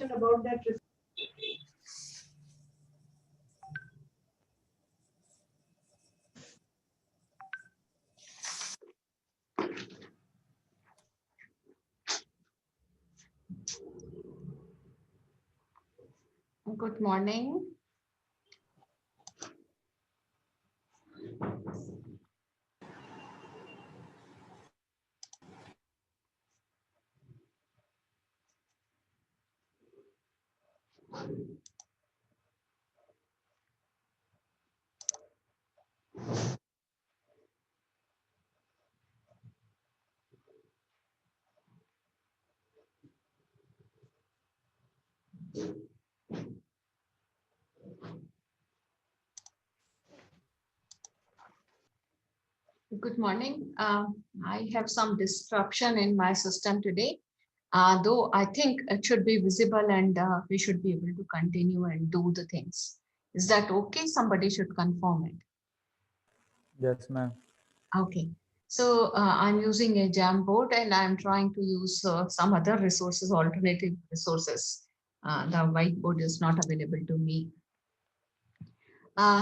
information about that. Good morning. Good morning. I have some disruption in my system today, though I think it should be visible and we should be able to continue and do the things. Is that okay? Somebody should confirm it. Yes, ma'am. Okay. So I'm using a Jamboard and I'm trying to use some other resources, alternative resources. The whiteboard is not available to me.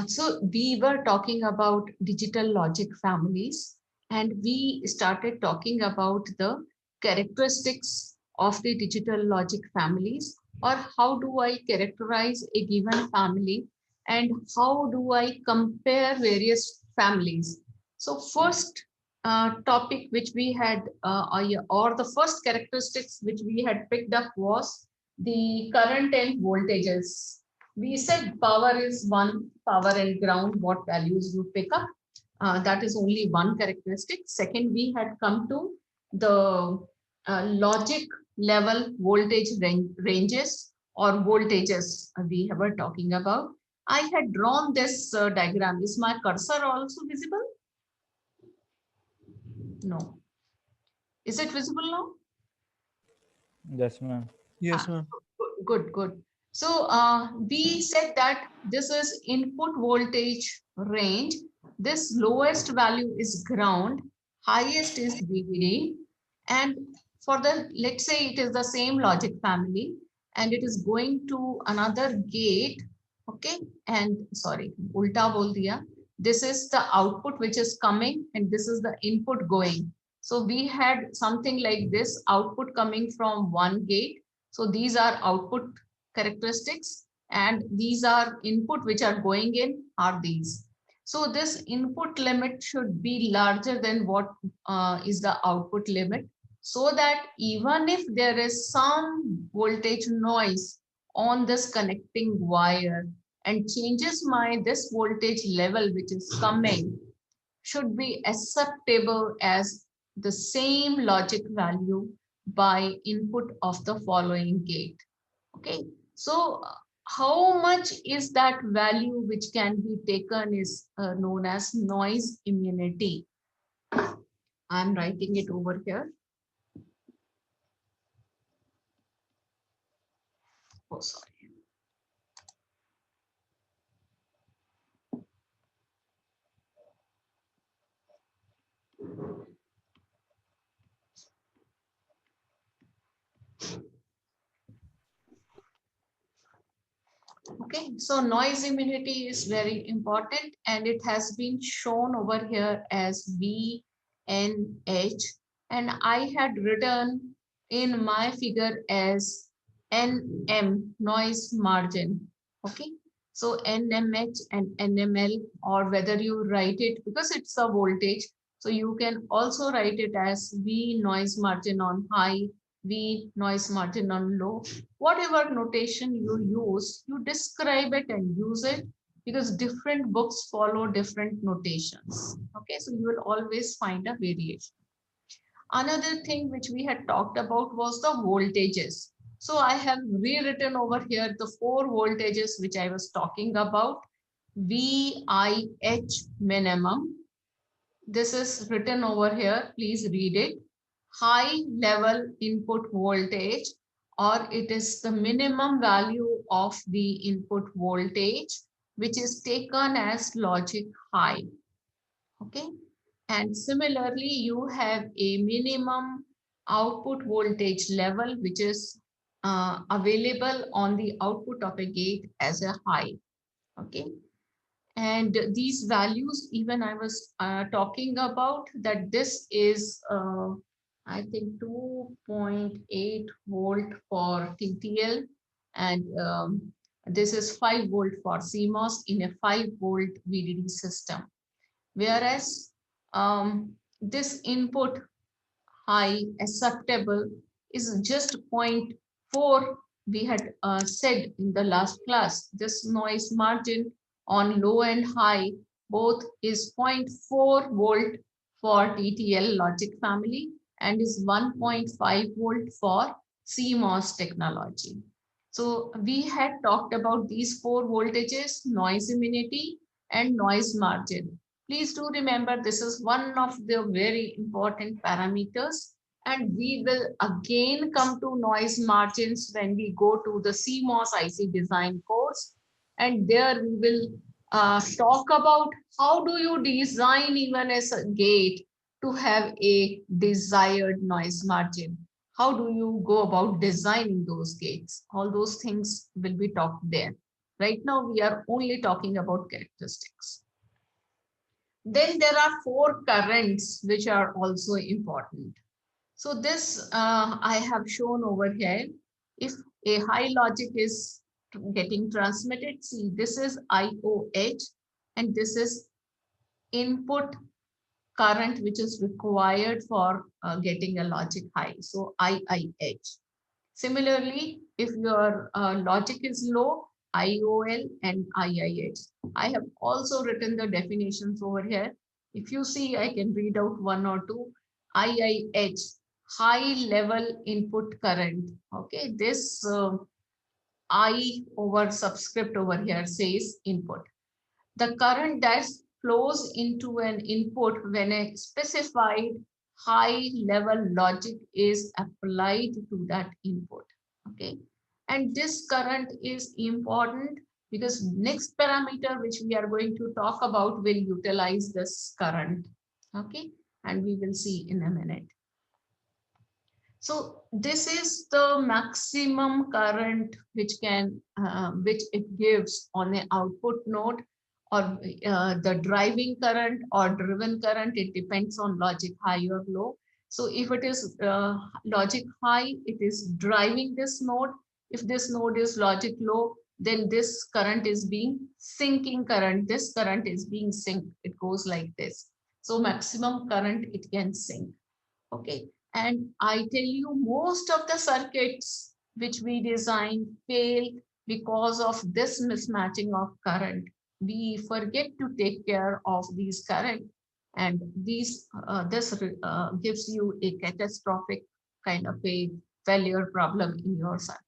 So we were talking about digital logic families, and we started talking about the characteristics of the digital logic families, or how do I characterize a given family, and how do I compare various families. So first topic which we had, or the first characteristics which we had picked up was the current and voltages. We said power is one, power and ground, what values you pick up. That is only one characteristic. Second, we had come to the logic level voltage ranges or voltages we were talking about. I had drawn this diagram. Is my cursor also visible? No. Is it visible now? Yes, ma'am. Yes, ma'am. Good. So we said that this is input voltage range. This lowest value is ground, highest is VDD. And for the, let's say it is the same logic family and it is going to another gate. Okay. And sorry, ulta bol diya. This is the output which is coming and this is the input going. So we had something like this output coming from one gate. So these are output characteristics and these are input which are going in are these. So this input limit should be larger than what is the output limit, so that even if there is some voltage noise on this connecting wire and changes my this voltage level which is coming should be acceptable as the same logic value by input of the following gate. Okay, so how much is that value which can be taken is known as noise immunity. I'm writing it over here. Oh, sorry. Okay, so noise immunity is very important and it has been shown over here as VNH, and I had written in my figure as NM, noise margin. Okay, so NMH and NML, or whether you write it because it's a voltage, so you can also write it as V noise margin on high, V noise margin on low. Whatever notation you use, you describe it and use it, because different books follow different notations. Okay, so you will always find a variation. Another thing which we had talked about was the voltages. So I have rewritten over here the 4 voltages which I was talking about. VIH minimum. This is written over here. Please read it. High level input voltage, or it is the minimum value of the input voltage, which is taken as logic high. Okay. And similarly, you have a minimum output voltage level, which is available on the output of a gate as a high. Okay. And these values, even I was talking about that this is, I think 2.8 volt for TTL, and this is 5 volt for CMOS in a 5 volt VDD system. Whereas this input high acceptable is just zero point 0.4 we had said in the last class. This noise margin on low and high both is zero point 0.4 volt for TTL logic family and is 1.5 volt for CMOS technology. So we had talked about these four voltages: noise immunity and noise margin. Please do remember this is one of the very important parameters, and we will again come to noise margins when we go to the CMOS IC design course, and there we will talk about how do you design even as a gate to have a desired noise margin. How do you go about designing those gates? All those things will be talked there. Right now, we are only talking about characteristics. Then there are four currents which are also important. So this I have shown over here. If a high logic is getting transmitted, see this is IOH and this is input current which is required for getting a logic high. So IIH. Similarly, if your logic is low, IOL and IIH. I have also written the definitions over here. If you see, I can read out one or two. IIH, high level input current. Okay, this I over subscript over here says input. The current that flows into an input when a specified high level logic is applied to that input. Okay, and this current is important because next parameter which we are going to talk about will utilize this current. Okay, and we will see in a minute. So this is the maximum current which it gives on an output node, or the driving current or driven current. It depends on logic high or low. So if it is logic high, it is driving this node. If this node is logic low, then this current is being sinking current. This current is being synced. It goes like this. So maximum current it can sink. Okay, and I tell you, most of the circuits which we design fail because of this mismatching of current. We forget to take care of these current, and this gives you a catastrophic kind of a failure problem in your circuit.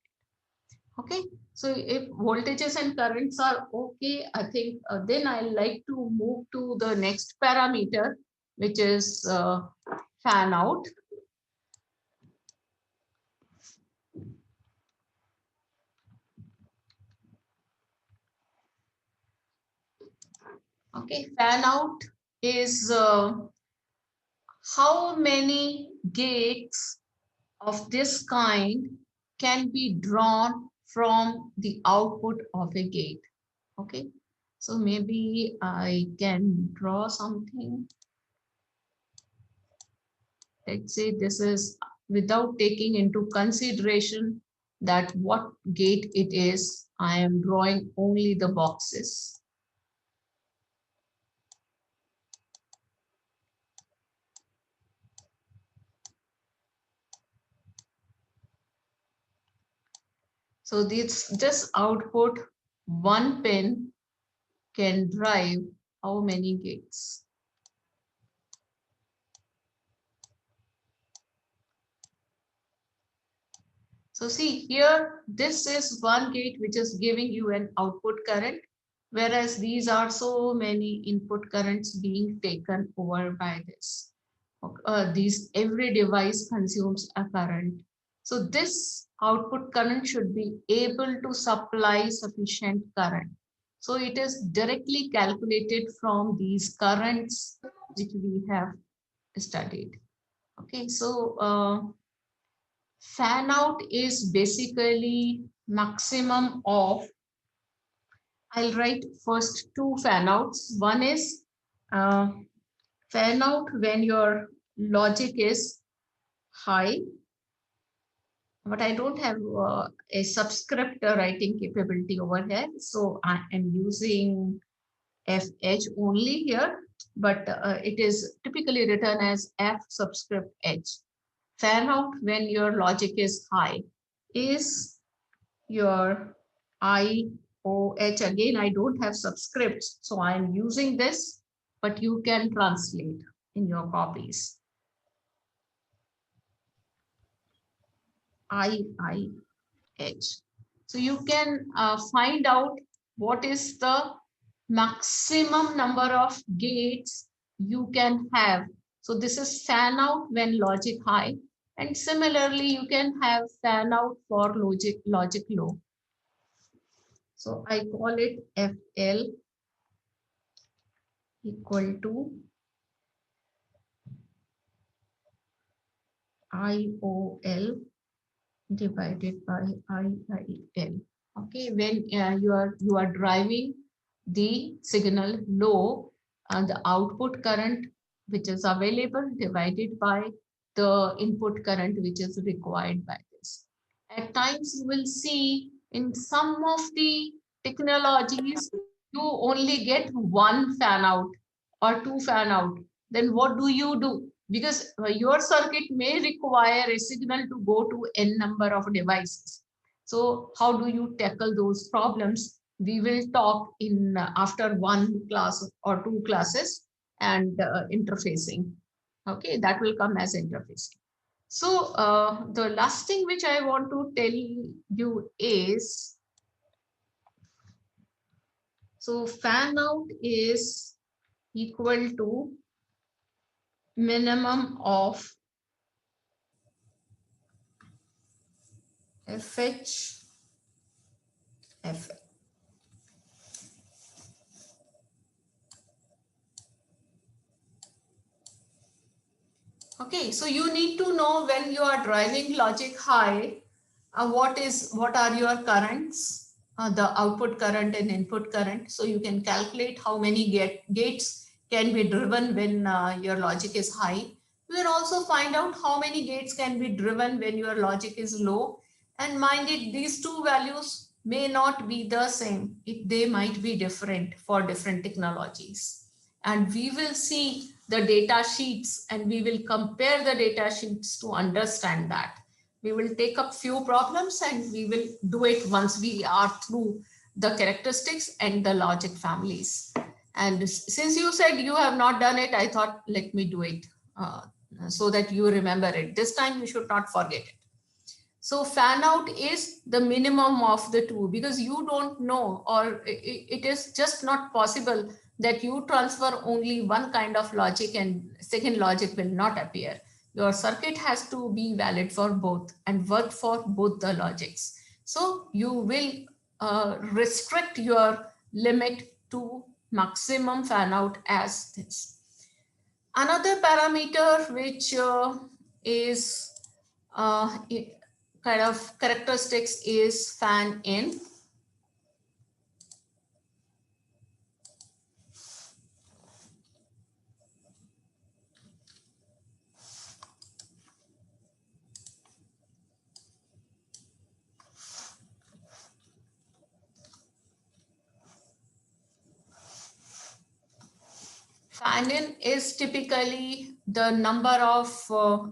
Okay, so if voltages and currents are okay, I think then I like to move to the next parameter, which is fan out. Okay, fan out is how many gates of this kind can be drawn from the output of a gate. Okay, so maybe I can draw something. Let's say this is without taking into consideration that what gate it is. I am drawing only the boxes. So this output, one pin can drive how many gates? So see here, this is one gate which is giving you an output current, whereas these are so many input currents being taken over by this. Every device consumes a current. So this output current should be able to supply sufficient current. So it is directly calculated from these currents which we have studied. Okay, so Fan out is basically maximum of, I'll write first two fan outs. One is uh, fan out when your logic is high, but I don't have a subscript writing capability over here. So I am using FH only here, but it is typically written as F subscript H. Fan out when your logic is high is your IOH. Again, I don't have subscripts, so I'm using this, but you can translate in your copies. IIH. So you can find out what is the maximum number of gates you can have. So this is fan out when logic high. And similarly, you can have fan out for logic low. So I call it FL equal to IOL divided by IIL. Okay, when you are driving the signal low, the output current which is available divided by the input current which is required by this. At times you will see in some of the technologies you only get one fan out or two fan out. Then what do you do? Because your circuit may require a signal to go to n number of devices. So how do you tackle those problems? We will talk in after one class or two classes and interfacing. Okay, that will come as interfacing. So the last thing which I want to tell you is, so fan out is equal to minimum of FH F. Okay, so you need to know when you are driving logic high, what are your currents, the output current and input current. So you can calculate how many gates can be driven when your logic is high. You will also find out how many gates can be driven when your logic is low. And mind it, these two values may not be the same. They might be different for different technologies. And we will see the data sheets and we will compare the data sheets to understand that. We will take up few problems and we will do it once we are through the characteristics and the logic families. And since you said you have not done it, I thought let me do it so that you remember it. This time you should not forget it. So fan out is the minimum of the two, because you don't know, or it is just not possible that you transfer only one kind of logic and second logic will not appear. Your circuit has to be valid for both and work for both the logics. So you will restrict your limit to maximum fan out as this. Another parameter which is kind of characteristics is fan in. Fan in is typically the number of,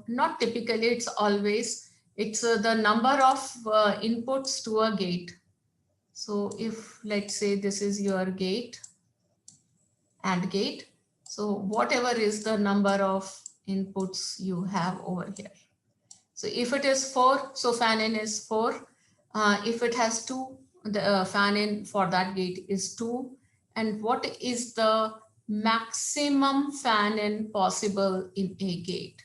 not typically, it's always, it's the number of inputs to a gate. So if let's say this is your gate, AND gate, so whatever is the number of inputs you have over here. So if it is 4, so fan in is 4. If it has 2, the fan in for that gate is 2. And what is the maximum fan in possible in a gate?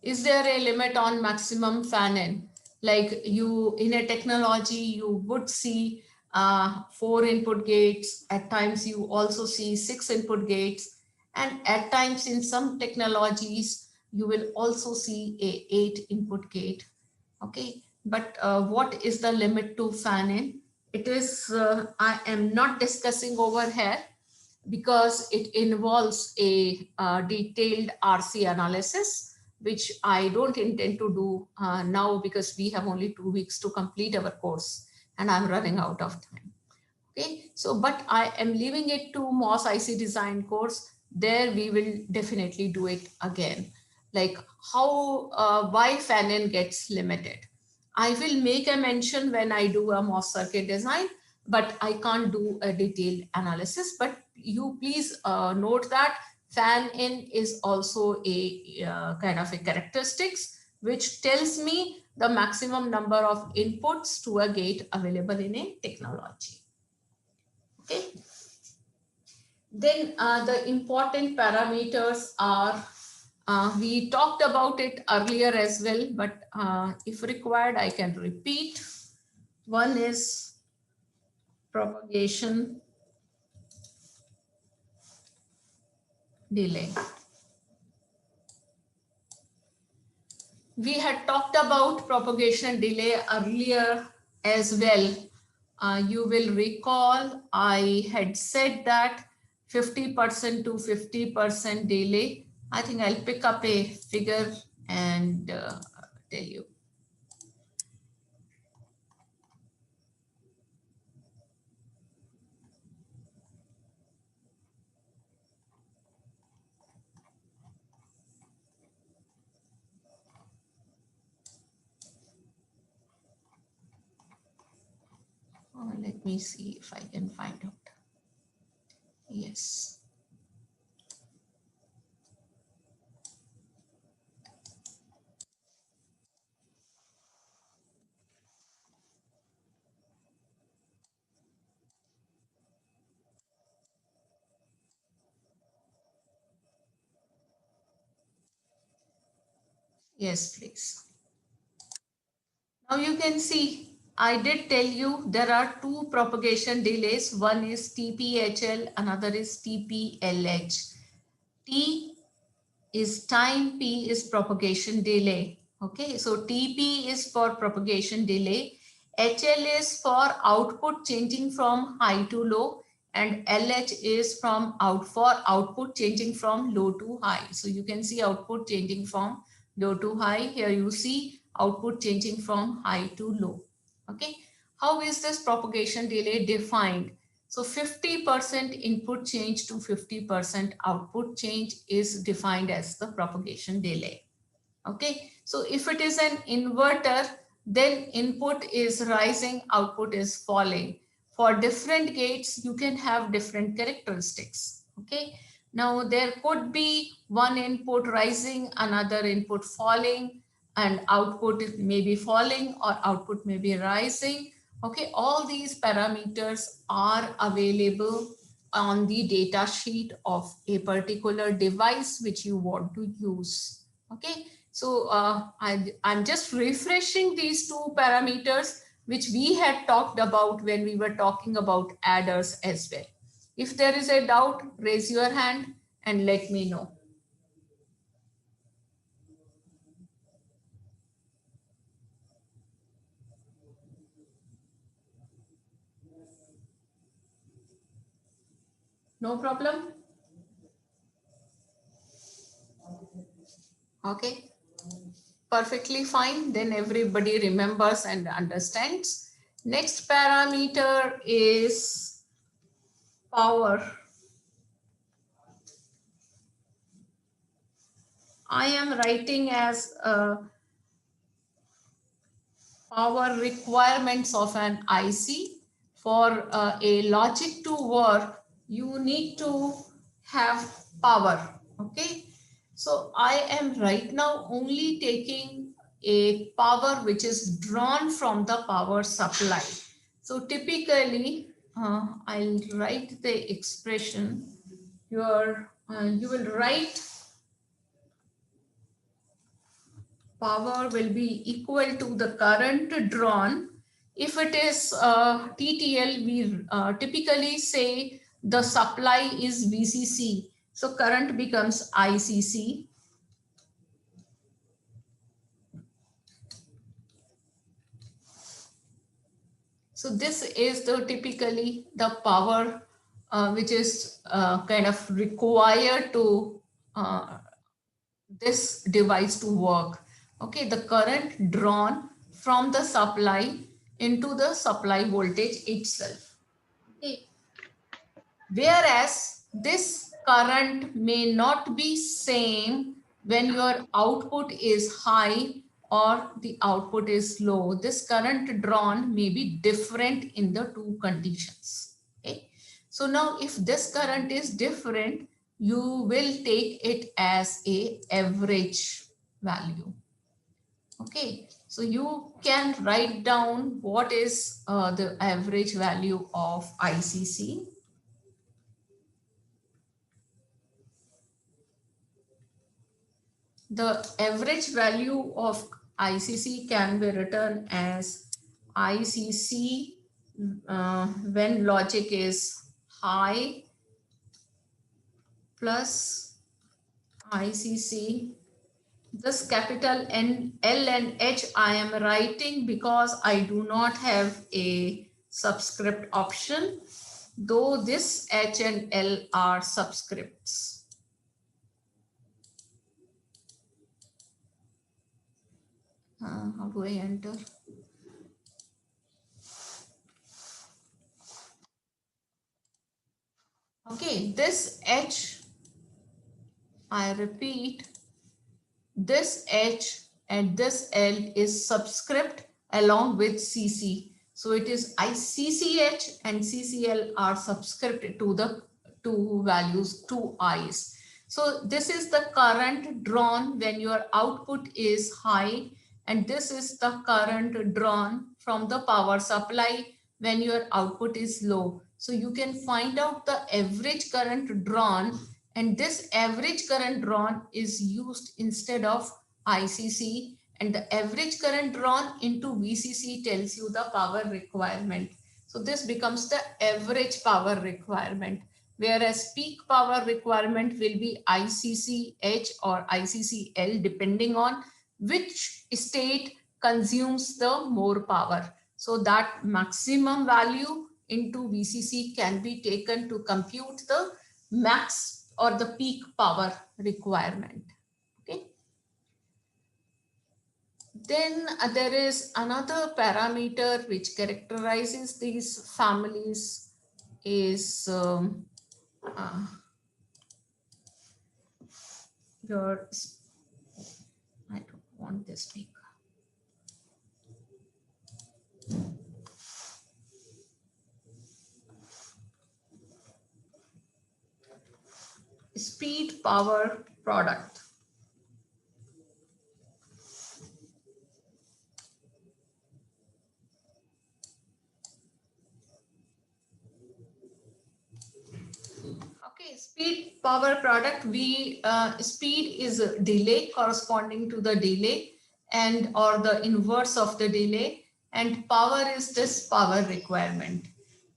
Is there a limit on maximum fan in? Like you, in a technology, you would see 4 input gates. At times you also see 6 input gates. And at times in some technologies, you will also see a 8 input gate. Okay. But what is the limit to fan in? It is, I am not discussing over here because it involves a detailed RC analysis, which I don't intend to do now because we have only 2 weeks to complete our course and I'm running out of time. Okay, so but I am leaving it to MOS IC design course. There we will definitely do it again. Like how, why fan-in gets limited. I will make a mention when I do a MOS circuit design, but I can't do a detailed analysis. But you please note that fan-in is also a kind of a characteristics which tells me the maximum number of inputs to a gate available in a technology. Okay. Then the important parameters are, we talked about it earlier as well, but if required, I can repeat. One is propagation delay. We had talked about propagation delay earlier as well. You will recall I had said that 50% to 50% delay. I think I'll pick up a figure and tell you. Let me see if I can find out. Yes. Yes, please. Now you can see, I did tell you there are two propagation delays. One is TPHL, another is TPLH. T is time, P is propagation delay. Okay, so TP is for propagation delay. HL is for output changing from high to low, and LH is for output changing from low to high. So you can see output changing from low to high. Here you see output changing from high to low. Okay, how is this propagation delay defined? So 50% input change to 50% output change is defined as the propagation delay. Okay, so if it is an inverter, then input is rising, output is falling. For different gates, you can have different characteristics. Okay, now there could be one input rising, another input falling, and output may be falling or output may be rising. Okay, all these parameters are available on the data sheet of a particular device which you want to use. Okay, so I'm just refreshing these two parameters which we had talked about when we were talking about adders as well. If there is a doubt, raise your hand and let me know. No problem? Okay, perfectly fine. Then everybody remembers and understands. Next parameter is power. I am writing as power requirements of an IC. For a logic to work, you need to have power. Okay, so I am right now only taking a power which is drawn from the power supply. So typically, I'll write the expression. You will write power will be equal to the current drawn. If it is TTL, we typically say the supply is VCC. So current becomes ICC. So this is the typically the power which is kind of required to this device to work. Okay, the current drawn from the supply into the supply voltage itself. Okay, whereas this current may not be same when your output is high or the output is low. This current drawn may be different in the two conditions. Okay, so now if this current is different, you will take it as a average value. Okay, so you can write down what is the average value of ICC. The average value of ICC can be written as ICC when logic is high plus ICC. This capital N, L and H I am writing because I do not have a subscript option, though this H and L are subscripts. How do I enter? Okay, this H, I repeat, this H and this L is subscript along with CC. So it is ICCH and CCL are subscript to the two values, two I's. So this is the current drawn when your output is high, and this is the current drawn from the power supply when your output is low. So you can find out the average current drawn, and this average current drawn is used instead of ICC, and the average current drawn into VCC tells you the power requirement. So this becomes the average power requirement, whereas peak power requirement will be ICCH or ICCL depending on which state consumes the more power. So that maximum value into VCC can be taken to compute the max or the peak power requirement. Okay. Then there is another parameter which characterizes these families is your, I don't want this speaker. Speed power product. Okay, speed power product, we speed is a delay corresponding to the delay and or the inverse of the delay, and power is this power requirement.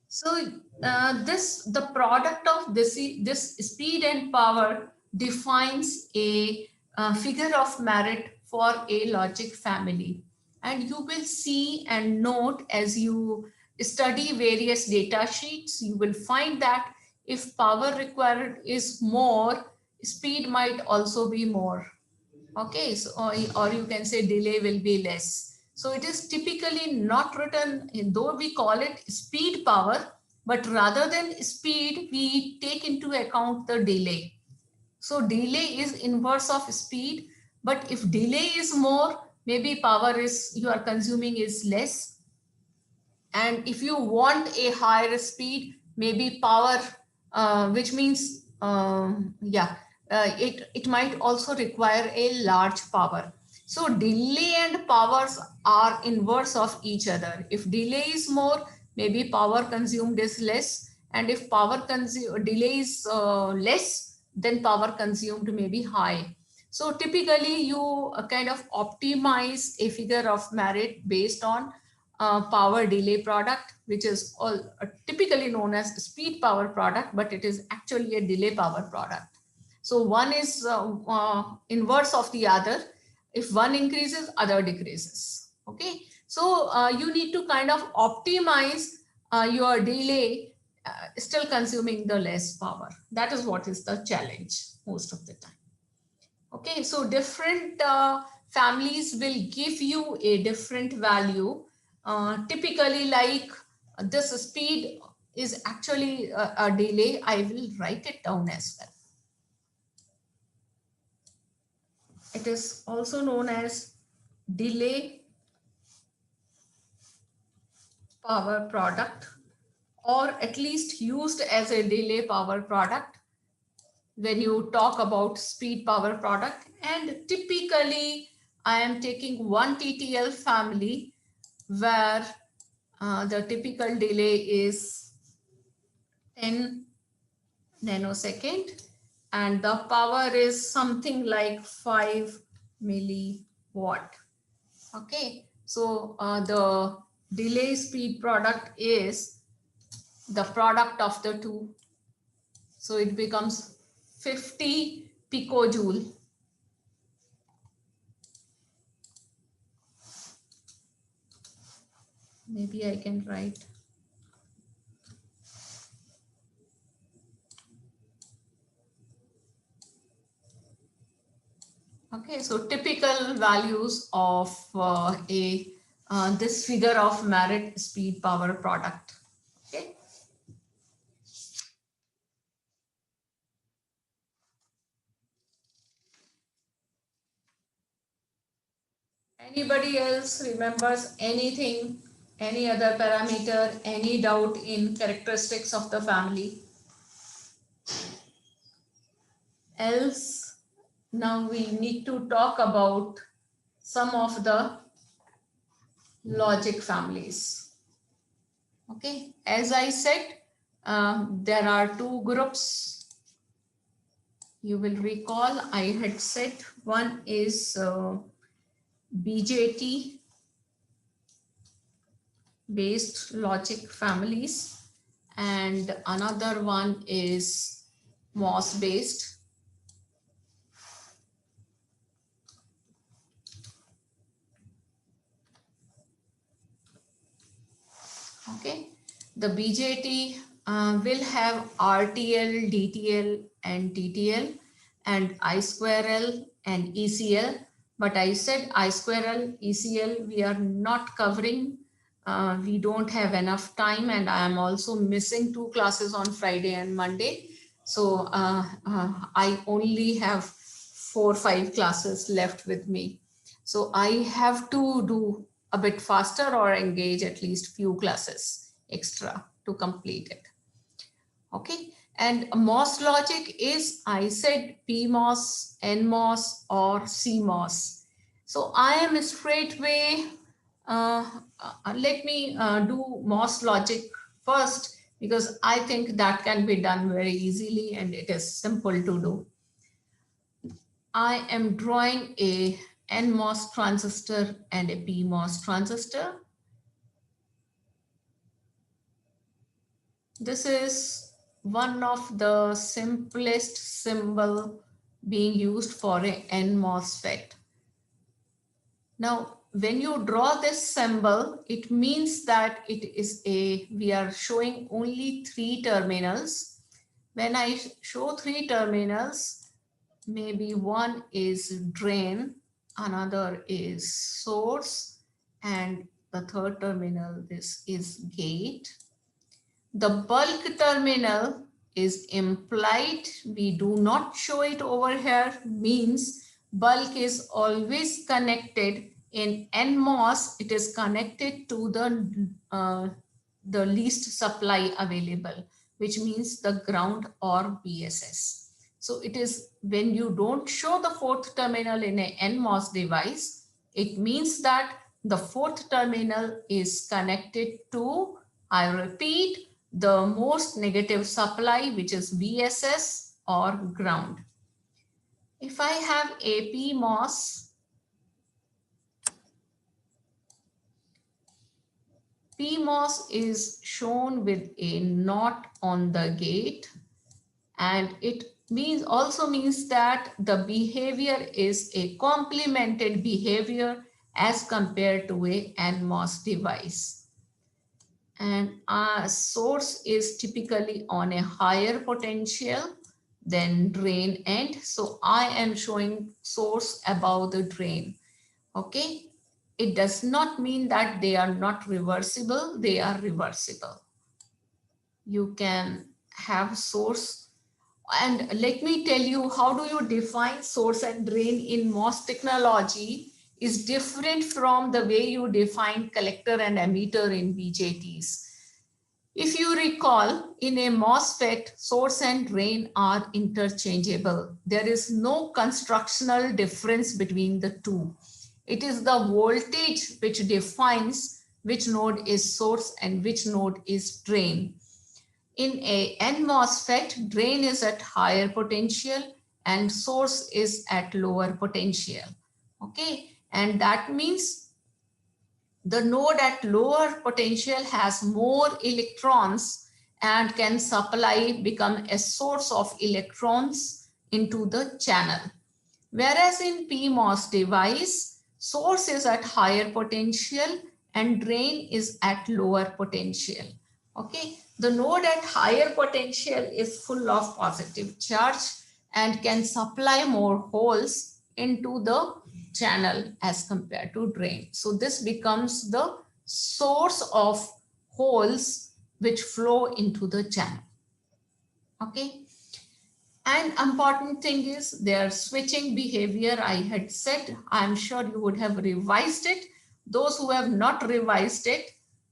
So the product of this speed and power defines a figure of merit for a logic family, and you will see and note as you study various data sheets, you will find that if power required is more, speed might also be more. Okay, so or you can say delay will be less. So it is typically not written, though we call it speed power, but rather than speed, we take into account the delay. So delay is inverse of speed, but if delay is more, maybe power is you are consuming is less. And if you want a higher speed, maybe power, which means, it might also require a large power. So delay and powers are inverse of each other. If delay is more, maybe power consumed is less. And if power delay is less, then power consumed may be high. So typically you kind of optimize a figure of merit based on power delay product, which is all typically known as speed power product, but it is actually a delay power product. So one is inverse of the other. If one increases, other decreases. Okay. So you need to kind of optimize your delay, still consuming the less power. That is what is the challenge most of the time. Okay, so different families will give you a different value. Typically, like this speed is actually a delay. I will write it down as well. It is also known as delay power product, or at least used as a delay power product when you talk about speed power product. And typically, I am taking one TTL family where the typical delay is 10 nanosecond and the power is something like 5 milliwatt. Okay, so the delay speed product is the product of the two. So it becomes 50 picojoule. Maybe I can write. Okay, so typical values of this figure of merit speed power product. Okay. Anybody else remembers anything, any other parameter, any doubt in characteristics of the family? Else, now we need to talk about some of the logic families. Okay, as I said, there are two groups. You will recall I had said one is BJT based logic families and another one is MOS based. Okay, the BJT will have RTL, DTL and TTL and I square L and ECL, but I said I square L, ECL we are not covering. We don't have enough time and I am also missing 2 classes on Friday and Monday. So I only have 4 or 5 classes left with me. So I have to do a bit faster or engage at least few classes extra to complete it. Okay, and MOS logic is, I said PMOS, NMOS or CMOS. So I am straightway, let me do MOS logic first because I think that can be done very easily and it is simple to do. I am drawing a NMOS transistor and a PMOS transistor. This is one of the simplest symbol being used for a NMOSFET. Now, when you draw this symbol, it means that we are showing only 3 terminals. When I show 3 terminals, maybe one is drain, another is source, and the third terminal, this is gate. The bulk terminal is implied. We do not show it over here, means bulk is always connected. In NMOS, it is connected to the least supply available, which means the ground or BSS. So it is when you don't show the 4th terminal in a NMOS device, it means that the 4th terminal is connected to, I repeat, the most negative supply, which is VSS or ground. If I have a PMOS, PMOS is shown with a knot on the gate, and it also means that the behavior is a complemented behavior as compared to a NMOS device. And our source is typically on a higher potential than drain end. So I am showing source above the drain. Okay. It does not mean that they are not reversible. They are reversible. You can have source. And let me tell you, how do you define source and drain in MOS technology is different from the way you define collector and emitter in BJTs. If you recall, in a MOSFET, source and drain are interchangeable. There is no constructional difference between the two. It is the voltage which defines which node is source and which node is drain. In a NMOSFET, drain is at higher potential and source is at lower potential. Okay, and that means the node at lower potential has more electrons and can become a source of electrons into the channel. Whereas in PMOS device, source is at higher potential and drain is at lower potential. Okay, the node at higher potential is full of positive charge and can supply more holes into the channel as compared to drain. So this becomes the source of holes which flow into the channel. Okay. And important thing is their switching behavior. I had said, I'm sure you would have revised it. Those who have not revised it,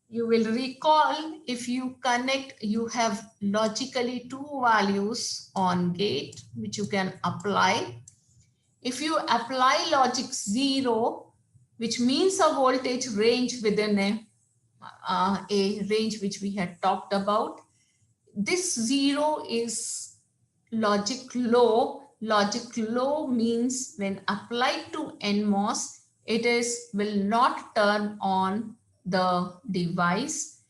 you will recall if you connect, you have logically two values on gate, which you can apply. If you apply logic 0, which means a voltage range within a range which we had talked about, this 0 is logic low. Logic low means when applied to NMOS, it will not turn on the device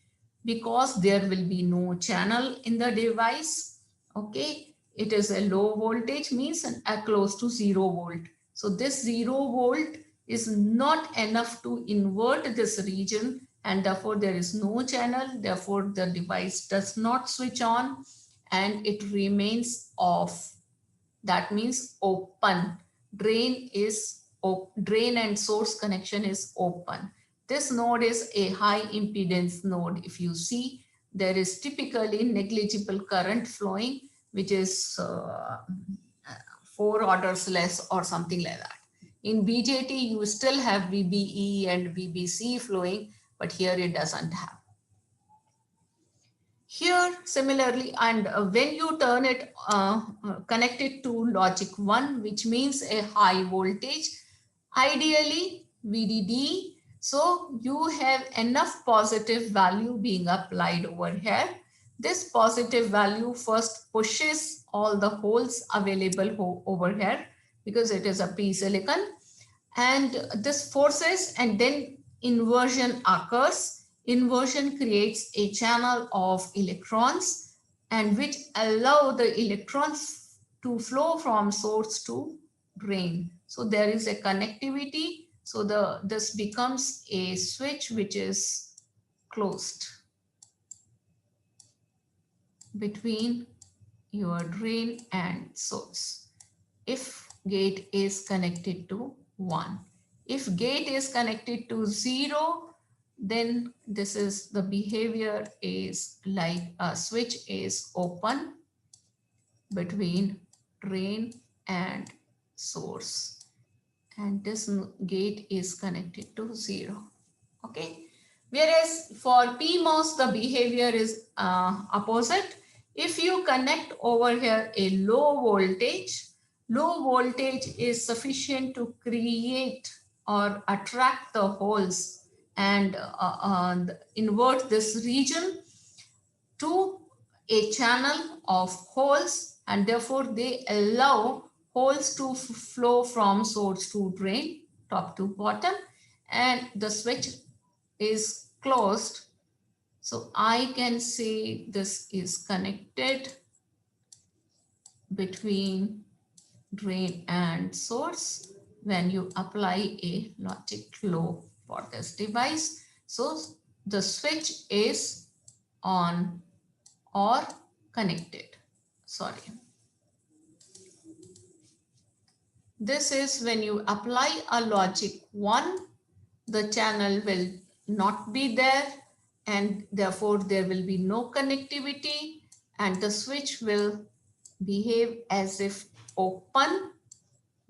because there will be no channel in the device. Okay, it is a low voltage, means close to 0 volt. So this 0 volt is not enough to invert this region, and therefore there is no channel. Therefore the device does not switch on and it remains off. That means open. Drain and source connection is open. This node is a high impedance node. If you see, there is typically negligible current flowing, which is 4 orders less or something like that. In BJT, you still have VBE and VBC flowing, but here it doesn't have. Here, similarly, and when you turn it, connect it to logic 1, which means a high voltage, ideally VDD. So you have enough positive value being applied over here. This positive value first pushes all the holes available over here because it is a p-silicon, and this forces, and then inversion occurs. Inversion creates a channel of electrons and which allow the electrons to flow from source to drain. So there is a connectivity. So this becomes a switch which is closed between your drain and source if gate is connected to 1. If gate is connected to 0, then this is the behavior is like a switch is open between drain and source, and this gate is connected to 0. Okay, whereas for PMOS the behavior is opposite. If you connect over here a low voltage is sufficient to create or attract the holes and invert this region to a channel of holes, and therefore they allow holes to flow from source to drain, top to bottom, and the switch is closed. So I can say this is connected between drain and source when you apply a logic flow for this device. So the switch is on or connected. Sorry. This is when you apply a logic 1, the channel will not be there and therefore there will be no connectivity and the switch will behave as if open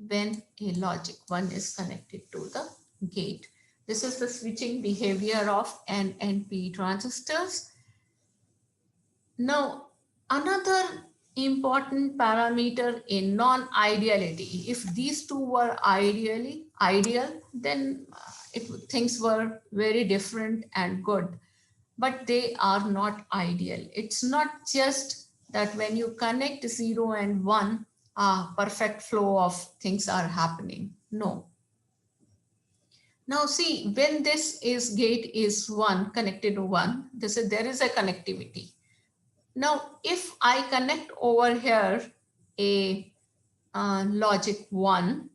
when a logic 1 is connected to the gate. This is the switching behavior of N and P transistors. Now, another important parameter in non-ideality, if these two were ideal, then things were very different and good, but they are not ideal. It's not just that when you connect 0 and 1, a perfect flow of things are happening. No. Now see, when this is gate is 1 connected to 1, there is a connectivity. Now, if I connect over here a logic 1,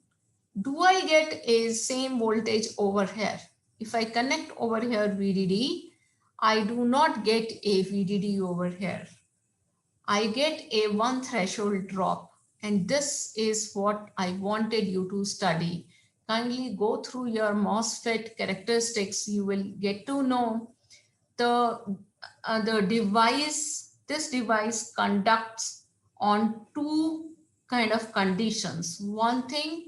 do I get a same voltage over here? If I connect over here VDD, I do not get a VDD over here. I get a 1 threshold drop, and this is what I wanted you to study. Kindly go through your MOSFET characteristics. You will get to know the device. This device conducts on two kind of conditions. One thing,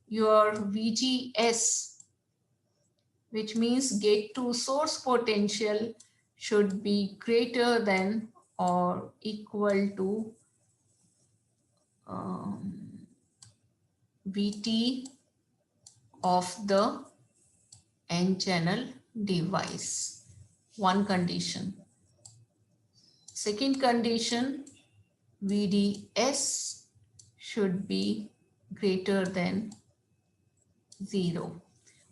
your VGS, which means gate to source potential, should be greater than or equal to VT of the N-channel device. One condition. Second condition, VDS should be greater than 0.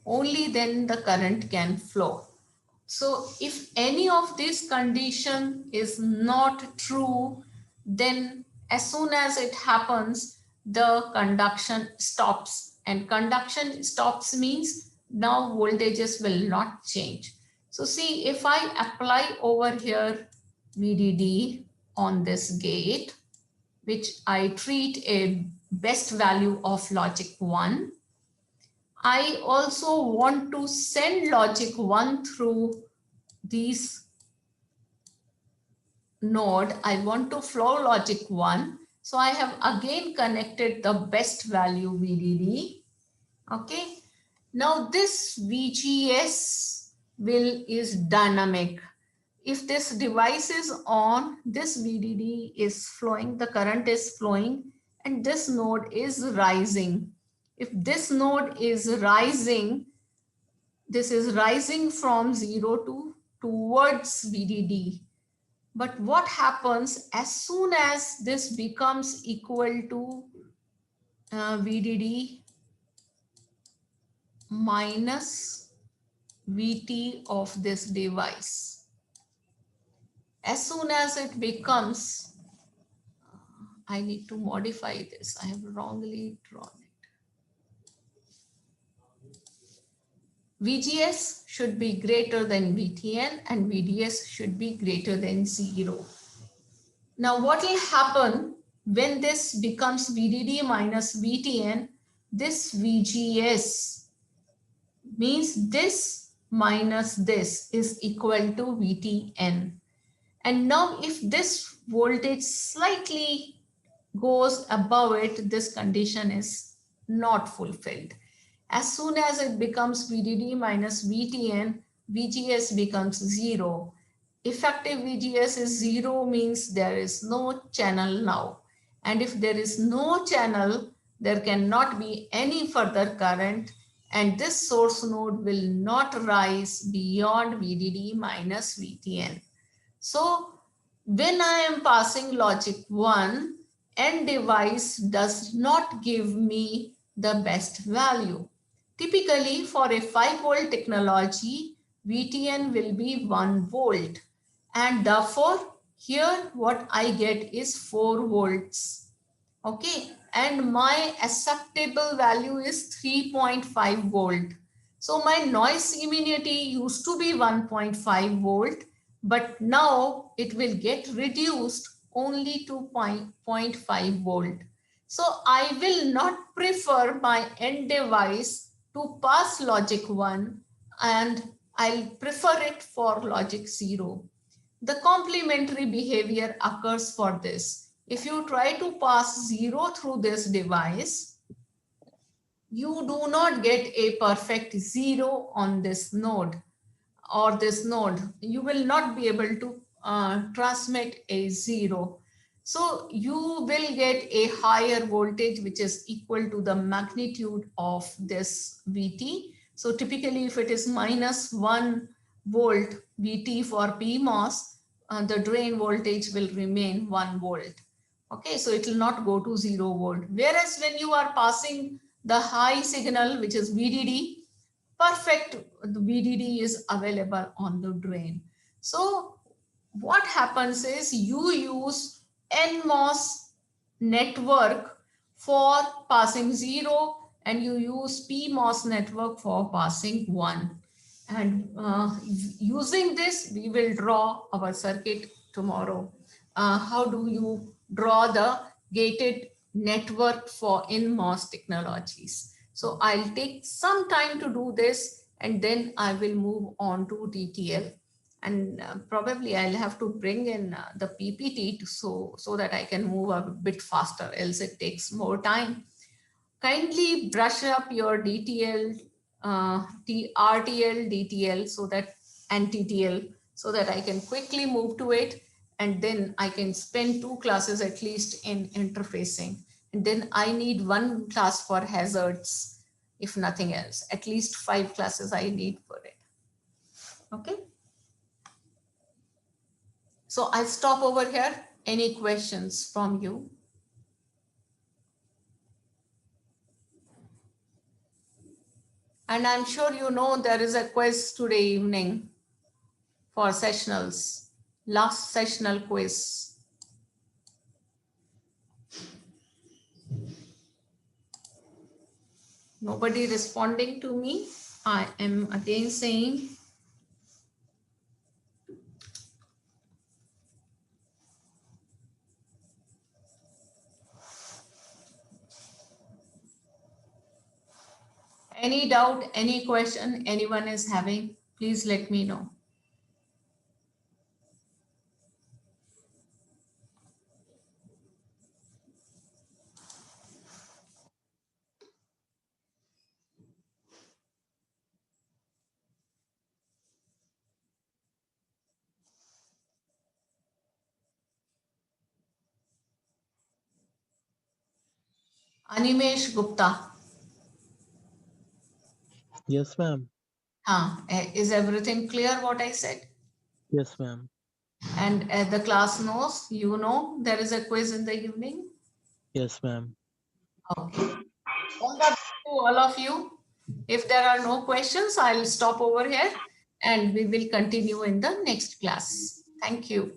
Only then the current can flow. So if any of this condition is not true, then as soon as it happens, the conduction stops. And conduction stops means now voltages will not change. So see, if I apply over here VDD on this gate, which I treat a best value of logic 1, I also want to send logic 1 through these node. I want to flow logic 1. So I have again connected the best value VDD. Okay. Now this VGS is dynamic. If this device is on, this VDD is flowing, the current is flowing, and this node is rising. If this node is rising, this is rising from 0 to towards VDD. But what happens as soon as this becomes equal to VDD minus VT of this device? As soon as it becomes, I need to modify this. I have wrongly drawn it. VGS should be greater than VTN and VDS should be greater than 0. Now what will happen when this becomes VDD minus VTN? This VGS means this minus this is equal to VTN. And now if this voltage slightly goes above it, this condition is not fulfilled. As soon as it becomes VDD minus VTN, VGS becomes 0. Effective VGS is 0 means there is no channel now. And if there is no channel, there cannot be any further current, and this source node will not rise beyond VDD minus VTN. So when I am passing logic 1, end device does not give me the best value. Typically, for a 5-volt technology, VTN will be 1 volt. And therefore, here what I get is 4 volts. Okay, and my acceptable value is 3.5 volt. So my noise immunity used to be 1.5 volt, but now it will get reduced only to 0.5 volt. So I will not prefer my end device to pass logic 1, and I'll prefer it for logic 0. The complementary behavior occurs for this. If you try to pass 0 through this device, you do not get a perfect 0 on this node or this node. You will not be able to transmit a 0. So you will get a higher voltage which is equal to the magnitude of this VT. So typically if it is minus 1 volt VT for PMOS, the drain voltage will remain 1 volt. Okay, so it will not go to 0 volt. Whereas when you are passing the high signal, which is VDD, perfect VDD is available on the drain. So what happens is you use NMOS network for passing 0 and you use PMOS network for passing 1. And using this, we will draw our circuit tomorrow. How do you draw the gated network for NMOS technologies? So I'll take some time to do this and then I will move on to DTL. And probably I'll have to bring in the PPT so that I can move a bit faster, else it takes more time. Kindly brush up your DTL, RTL, DTL, so that, and TTL, so that I can quickly move to it. And then I can spend 2 classes at least in interfacing. And then I need 1 class for hazards, if nothing else. At least 5 classes I need for it. Okay. So I'll stop over here. Any questions from you? And I'm sure you know there is a quiz today evening for sessionals, last sessional quiz. Nobody responding to me. I am again saying, any doubt, any question anyone is having, please let me know. Animesh Gupta. Yes, ma'am. Is everything clear what I said? Yes, ma'am. And the class knows, you know, there is a quiz in the evening? Yes, ma'am. Okay. All the best to all of you. If there are no questions, I'll stop over here and we will continue in the next class. Thank you.